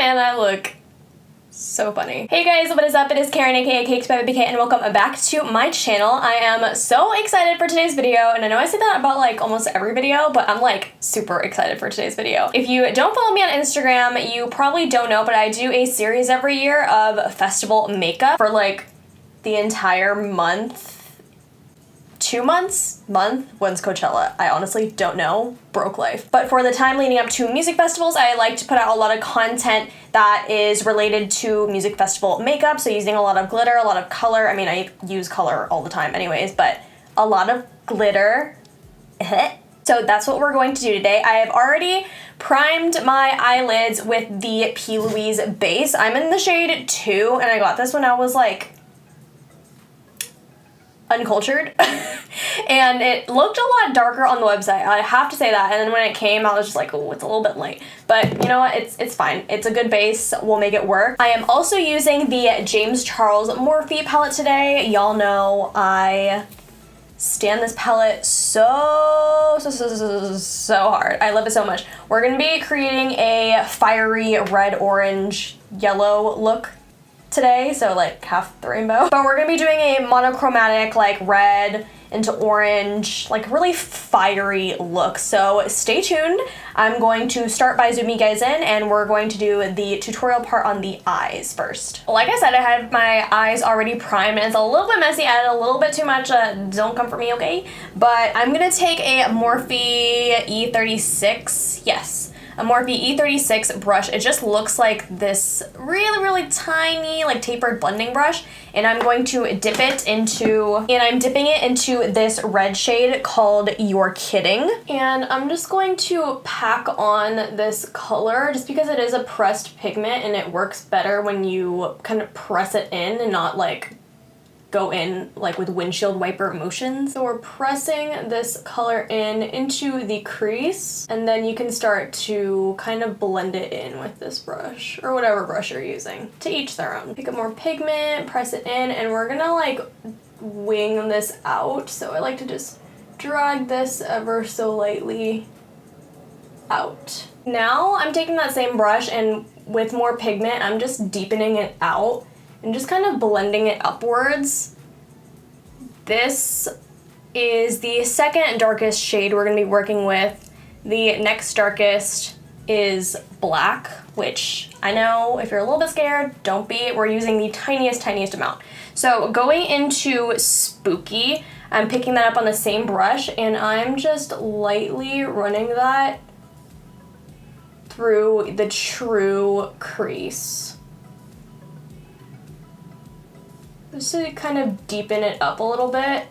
and I look so funny. Hey guys, what is up? It is Karen, aka cakedbybabyk, and welcome back to my channel. I am so excited for today's video, and I know I say that about like almost every video, but I'm like super excited for today's video. If you don't follow me on Instagram, you probably don't know, but I do a series every year of festival makeup for like the entire month. 2 months? Month? When's Coachella? I honestly don't know. Broke life. But for the time leading up to music festivals, I like to put out a lot of content that is related to music festival makeup. So using a lot of glitter, a lot of color. I mean, I use color all the time anyways, but a lot of glitter. So that's what we're going to do today. I have already primed my eyelids with the P. Louise base. I'm in the shade 2, and I got this when I was like uncultured and it looked a lot darker on the website, I have to say that, and then when it came I was just like, oh, it's a little bit light, but you know what, it's fine. It's a good base, we'll make it work. I am also using the James Charles Morphe palette today. Y'all know I stan this palette so hard. I love it so much. We're gonna be creating a fiery red, orange, yellow look today, so like half the rainbow. But we're gonna be doing a monochromatic, like red into orange, like really fiery look. So stay tuned. I'm going to start by zooming you guys in, and we're going to do the tutorial part on the eyes first. Like I said, I have my eyes already primed, and it's a little bit messy. I added a little bit too much. Don't come for me, okay? But I'm gonna take a Morphe E36. Yes. A Morphe E36 brush. It just looks like this really tiny, like tapered blending brush, and I'm going to dip it into, and I'm dipping it into this red shade called You're Kidding. And I'm just going to pack on this color just because it is a pressed pigment and it works better when you kind of press it in and not like go in like with windshield wiper motions. So we're pressing this color into the crease, and then you can start to kind of blend it in with this brush or whatever brush you're using. To each their own. Pick up more pigment, press it in, and we're gonna like wing this out. So I like to just drag this ever so lightly out. Now I'm taking that same brush, and with more pigment, I'm just deepening it out and just kind of blending it upwards. This is the second darkest shade we're gonna be working with. The next darkest is black, which I know if you're a little bit scared, don't be. We're using the tiniest amount. So going into Spooky, I'm picking that up on the same brush, and I'm just lightly running that through the true crease. Just to kind of deepen it up a little bit.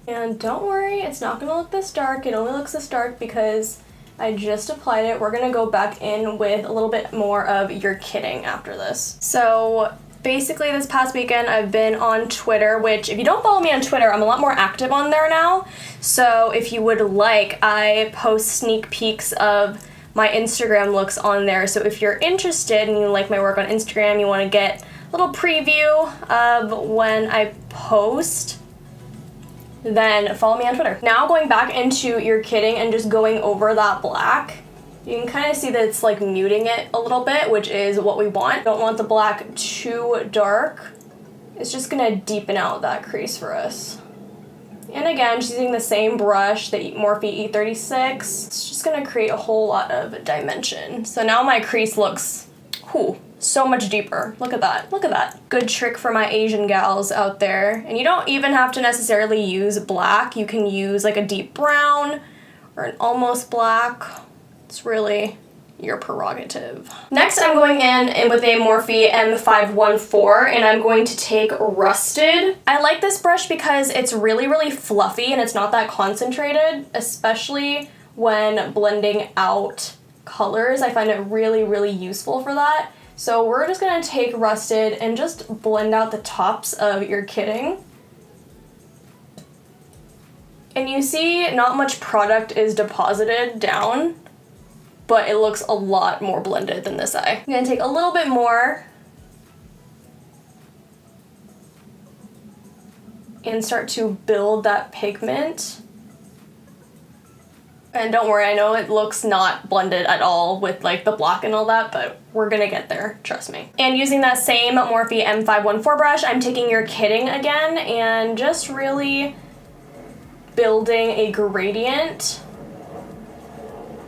And don't worry, it's not gonna look this dark. It only looks this dark because I just applied it. We're gonna go back in with a little bit more of You're Kidding after this. So basically this past weekend I've been on Twitter, which if you don't follow me on Twitter, I'm a lot more active on there now. So if you would like, I post sneak peeks of my Instagram looks on there. So if you're interested and you like my work on Instagram, you want to get a little preview of when I post, then follow me on Twitter. Now going back into You're Kidding and just going over that black, you can kind of see that it's like muting it a little bit, which is what we want. Don't want the black too dark. It's just gonna deepen out that crease for us. And again, just using the same brush, the Morphe E36, it's just gonna create a whole lot of dimension. So now my crease looks, so much deeper. Look at that, look at that. Good trick for my Asian gals out there. And you don't even have to necessarily use black. You can use like a deep brown or an almost black. It's really your prerogative. Next, I'm going in with a Morphe M514, and I'm going to take Rusted. I like this brush because it's really fluffy and it's not that concentrated, especially when blending out colors. I find it really useful for that. So we're just gonna take Rusted and just blend out the tops of You're Kidding. And you see not much product is deposited down, but it looks a lot more blended than this eye. I'm gonna take a little bit more and start to build that pigment And don't worry, I know it looks not blended at all with like the black and all that, but we're gonna get there, trust me. And using that same Morphe M514 brush, I'm taking your kidding again and just really building a gradient.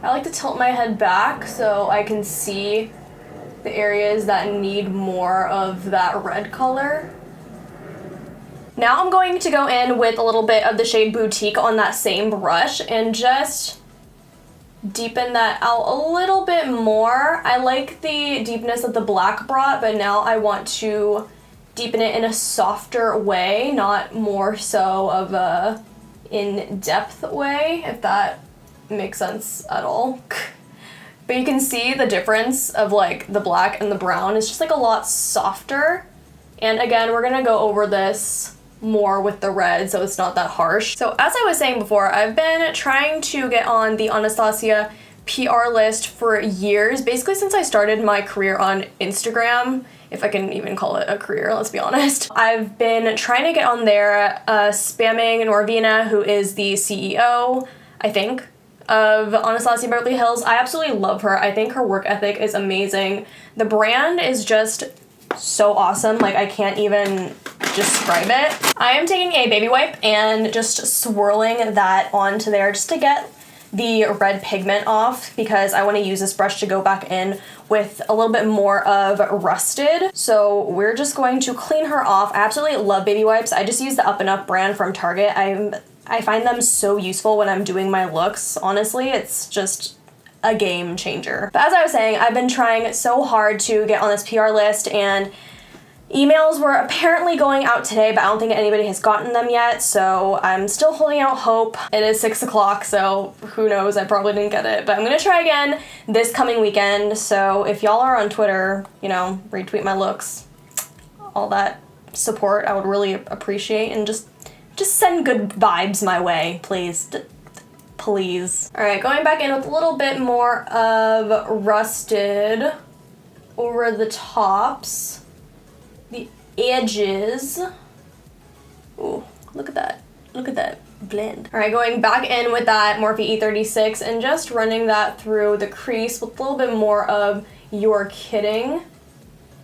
I like to tilt my head back so I can see the areas that need more of that red color. Now I'm going to go in with a little bit of the shade Boutique on that same brush and just deepen that out a little bit more. I like the deepness that the black brought, but now I want to deepen it in a softer way, not more so of a in-depth way, if that makes sense at all. But you can see the difference of like the black and the brown is just like a lot softer. And again, we're gonna go over this more with the red so it's not that harsh. So as I was saying before, I've been trying to get on the Anastasia PR list for years, basically since I started my career on Instagram, if I can even call it a career, let's be honest. I've been trying to get on there, spamming Norvina, who is the CEO, I think, of Anastasia Beverly Hills. I absolutely love her. I think her work ethic is amazing. The brand is just so awesome, like I can't even describe it. I am taking a baby wipe and just swirling that onto there just to get the red pigment off because I want to use this brush to go back in with a little bit more of rusted. So we're just going to clean her off. I absolutely love baby wipes. I just use the Up and Up brand from Target. I find them so useful when I'm doing my looks. Honestly, it's just a game changer. But as I was saying, I've been trying so hard to get on this PR list and emails were apparently going out today, but I don't think anybody has gotten them yet, so I'm still holding out hope. It is 6 o'clock, so who knows, I probably didn't get it, but I'm gonna try again this coming weekend, so if y'all are on Twitter, you know, retweet my looks, all that support I would really appreciate, and just send good vibes my way, please. Please. All right, going back in with a little bit more of rusted over the tops, the edges. Ooh, look at that blend. All right, going back in with that Morphe E36 and just running that through the crease with a little bit more of You're Kidding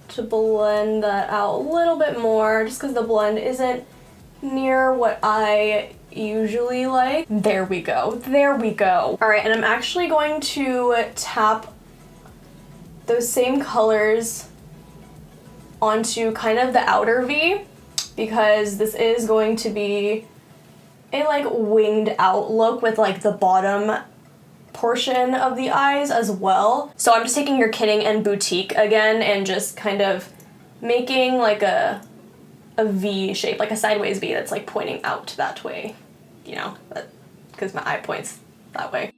to blend that out a little bit more, just because the blend isn't near what I usually like. There we go. There we go. All right, and I'm actually going to tap those same colors onto kind of the outer V because this is going to be a like winged out look with like the bottom portion of the eyes as well. So I'm just taking You're Kidding and Boutique again and just kind of making like a V shape, like a sideways V that's like pointing out that way, you know, because my eye points that way.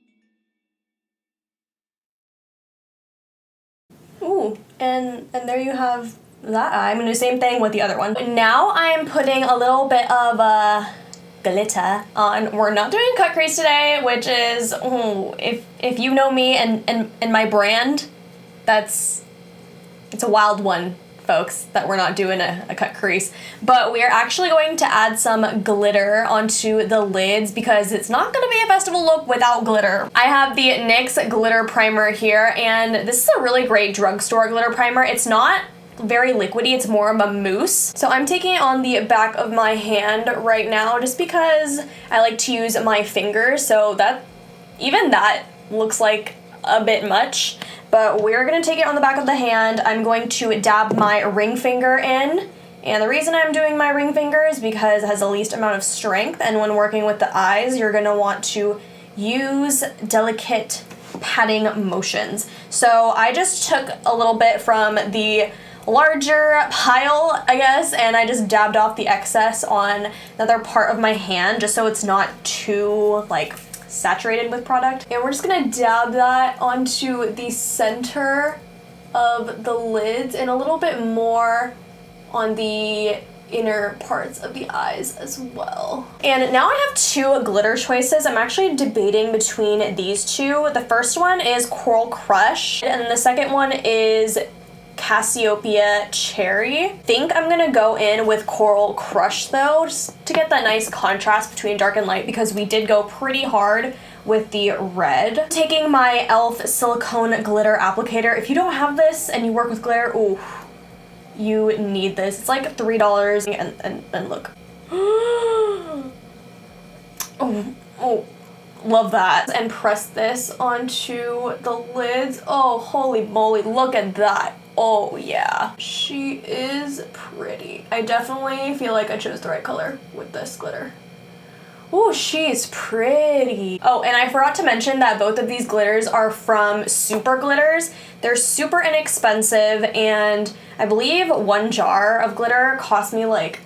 Ooh, and there you have that eye. I'm gonna do the same thing with the other one. Now I am putting a little bit of glitter on. We're not doing cut crease today, which is, if you know me and my brand, it's a wild one, folks, that we're not doing a cut crease, but we are actually going to add some glitter onto the lids because it's not going to be a festival look without glitter. I have the NYX glitter primer here, and this is a really great drugstore glitter primer. It's not very liquidy, it's more of a mousse. So I'm taking it on the back of my hand right now just because I like to use my fingers, so that looks like a bit much. But we're gonna take it on the back of the hand. I'm going to dab my ring finger in. And the reason I'm doing my ring finger is because it has the least amount of strength. And when working with the eyes, you're gonna want to use delicate patting motions. So I just took a little bit from the larger pile, I guess, and I just dabbed off the excess on another part of my hand just so it's not too, like, saturated with product. And we're just gonna dab that onto the center of the lids and a little bit more on the inner parts of the eyes as well. And now I have two glitter choices. I'm actually debating between these two. The first one is Coral Crush, and then the second one is Cassiopeia Cherry. I think I'm gonna go in with Coral Crush though, just to get that nice contrast between dark and light, because we did go pretty hard with the red. Taking my e.l.f. silicone glitter applicator. If you don't have this and you work with glitter, ooh, you need this. It's like $3 and look. Oh, love that. And press this onto the lids. Oh, holy moly, look at that. Oh yeah, she is pretty. I definitely feel like I chose the right color with this glitter. Oh, she's pretty. Oh, and I forgot to mention that both of these glitters are from Super Glitters. They're super inexpensive, and I believe one jar of glitter cost me like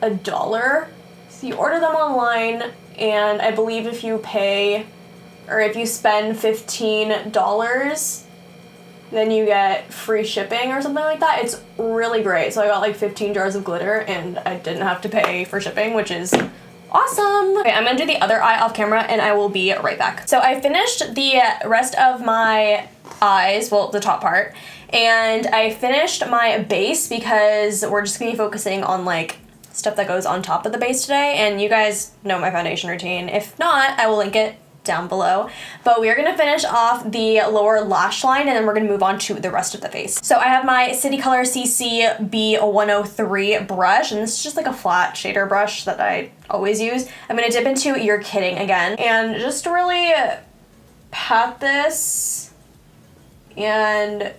$1. So you order them online, and I believe if you pay, or if you spend $15, then you get free shipping or something like that. It's really great. So I got like 15 jars of glitter, and I didn't have to pay for shipping, which is awesome. Okay, I'm gonna do the other eye off camera and I will be right back. So I finished the rest of my eyes, well, the top part, and I finished my base because we're just gonna be focusing on like stuff that goes on top of the base today, and you guys know my foundation routine. If not, I will link it down below. But we are gonna finish off the lower lash line, and then we're gonna move on to the rest of the face. So I have my City Color CC B103 brush, and this is just like a flat shader brush that I always use. I'm gonna dip into You're Kidding again, and just really pat this and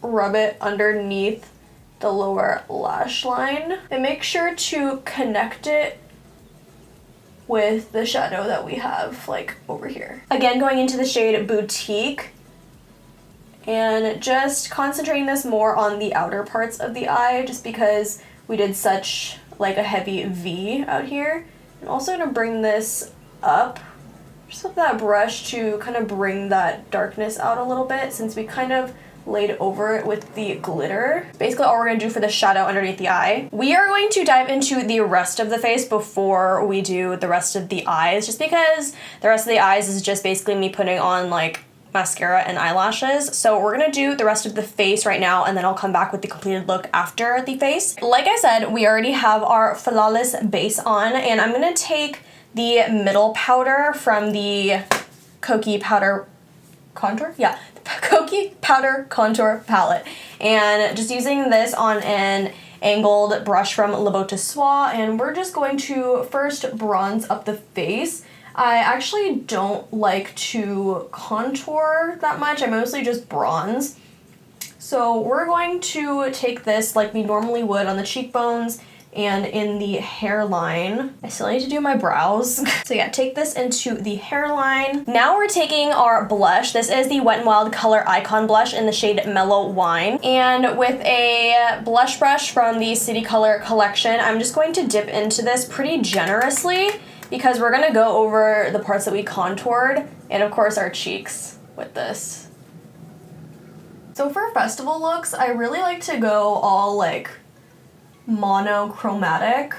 rub it underneath the lower lash line, and make sure to connect it with the shadow that we have like over here. Again, going into the shade Boutique, and just concentrating this more on the outer parts of the eye, just because we did such like a heavy V out here. I'm also gonna bring this up just with that brush to kind of bring that darkness out a little bit, since we kind of laid over it with the glitter. Basically all we're gonna do for the shadow underneath the eye. We are going to dive into the rest of the face before we do the rest of the eyes, just because the rest of the eyes is just basically me putting on like mascara and eyelashes. So we're gonna do the rest of the face right now, and then I'll come back with the completed look after the face. Like I said, we already have our Flawless base on, and I'm gonna take the middle powder from the Kokie powder contour? Yeah, Kokie powder contour palette, and just using this on an angled brush from Le Beau Soir, and we're just going to first bronze up the face. I actually don't like to contour that much. I mostly just bronze. So we're going to take this like we normally would on the cheekbones and in the hairline. I still need to do my brows. So yeah, take this into the hairline. Now we're taking our blush. This is the Wet n Wild Color Icon Blush in the shade Mellow Wine. And with a blush brush from the City Color collection, I'm just going to dip into this pretty generously, because we're gonna go over the parts that we contoured, and of course our cheeks with this. So for festival looks, I really like to go all like monochromatic,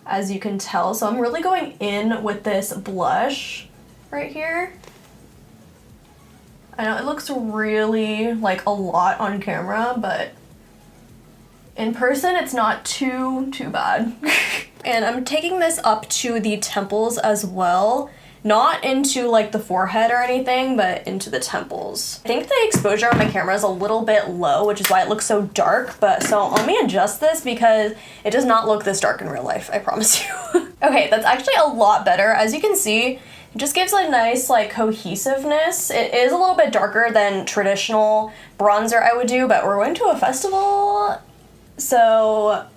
as you can tell. So I'm really going in with this blush right here. I know it looks really like a lot on camera, but in person it's not too bad. And I'm taking this up to the temples as well. Not into like the forehead or anything, but into the temples. I think the exposure on my camera is a little bit low, which is why it looks so dark, but so let me adjust this because it does not look this dark in real life, I promise you. Okay, that's actually a lot better. As you can see, it just gives a nice like cohesiveness. It is a little bit darker than traditional bronzer I would do, but we're going to a festival, so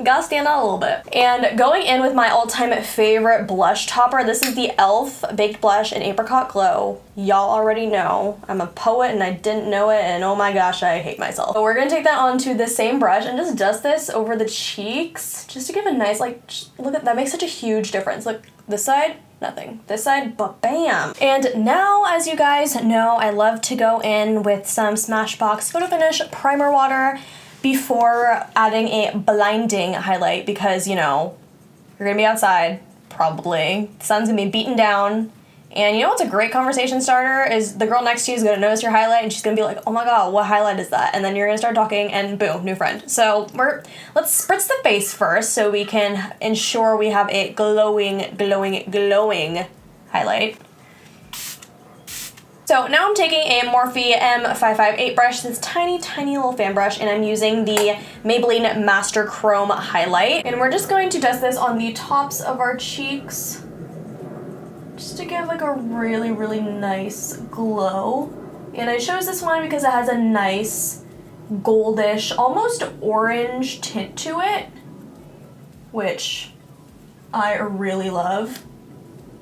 gotta stand out a little bit. And going in with my all-time favorite blush topper, this is the e.l.f. Baked Blush in Apricot Glow. Y'all already know I'm a poet and I didn't know it, and oh my gosh, I hate myself. So we're gonna take that onto the same brush and just dust this over the cheeks, just to give a nice, like, look at that, makes such a huge difference. Look, this side, nothing. This side, but bam. And now, as you guys know, I love to go in with some Smashbox Photo Finish Primer Water before adding a blinding highlight, because, you know, you're gonna be outside, probably. The sun's gonna be beaten down. And you know what's a great conversation starter is the girl next to you is gonna notice your highlight and she's gonna be like, oh my god, what highlight is that? And then you're gonna start talking and boom, new friend. So let's spritz the face first so we can ensure we have a glowing highlight. So now I'm taking a Morphe M558 brush, this tiny, tiny little fan brush, and I'm using the Maybelline Master Chrome highlight. And we're just going to dust this on the tops of our cheeks, just to give like a really, really nice glow. And I chose this one because it has a nice goldish, almost orange tint to it, which I really love.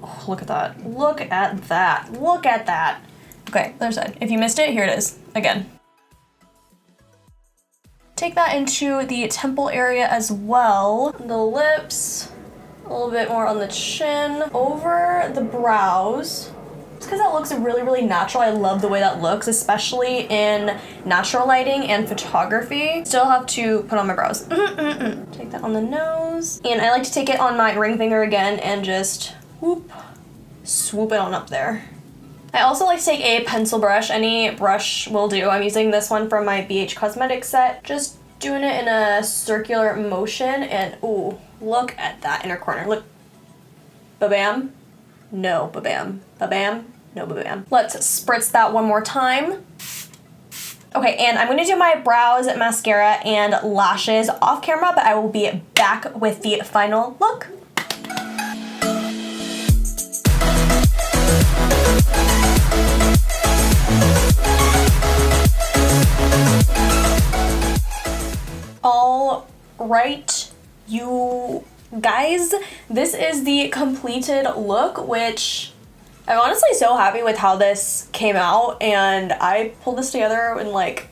Oh, look at that. Look at that. Look at that. Okay, other side. If you missed it, here it is again. Take that into the temple area as well. The lips, a little bit more on the chin, over the brows. Just because that looks really, really natural. I love the way that looks, especially in natural lighting and photography. Still have to put on my brows. Take that on the nose. And I like to take it on my ring finger again and just whoop, swoop it on up there. I also like to take a pencil brush. Any brush will do. I'm using this one from my BH Cosmetics set. Just doing it in a circular motion, and ooh, look at that inner corner. Look, ba-bam, no ba-bam, ba-bam, no ba-bam. Let's spritz that one more time. Okay, and I'm gonna do my brows, mascara, and lashes off camera, but I will be back with the final look. All right, you guys, this is the completed look, which I'm honestly so happy with how this came out, and I pulled this together in like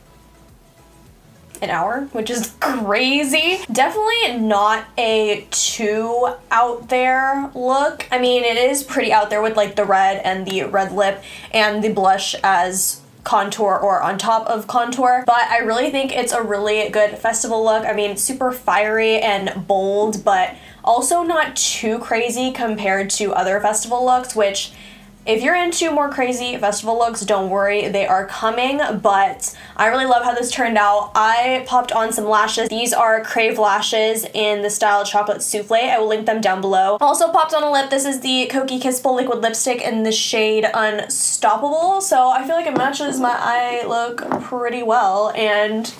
an hour, which is crazy. Definitely not a too out there look. I mean, it is pretty out there with like the red and the red lip and the blush as contour or on top of contour, but I really think it's a really good festival look. I mean, super fiery and bold, but also not too crazy compared to other festival looks, which if you're into more crazy festival looks, don't worry, they are coming, but I really love how this turned out. I popped on some lashes. These are Crave lashes in the style Chocolate Souffle. I will link them down below. Also popped on a lip. This is the Kokie Kissable liquid lipstick in the shade Unstoppable, so I feel like it matches my eye look pretty well, and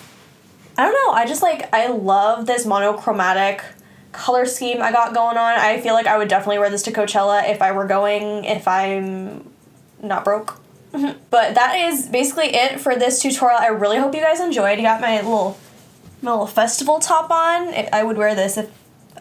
I don't know, I love this monochromatic color scheme I got going on. I feel like I would definitely wear this to Coachella if I were going, if I'm not broke. But that is basically it for this tutorial. I really hope you guys enjoyed. You got my little festival top on. I would wear this if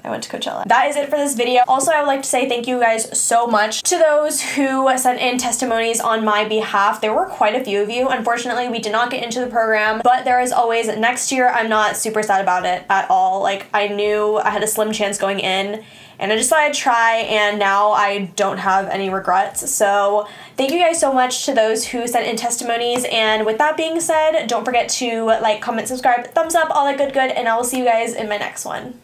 I went to Coachella. That is it for this video. Also, I would like to say thank you guys so much to those who sent in testimonies on my behalf. There were quite a few of you. Unfortunately, we did not get into the program, but there is always next year. I'm not super sad about it at all. Like, I knew I had a slim chance going in, and I just thought I'd try, and now I don't have any regrets. So thank you guys so much to those who sent in testimonies, and with that being said, don't forget to like, comment, subscribe, thumbs up, all that good, and I will see you guys in my next one.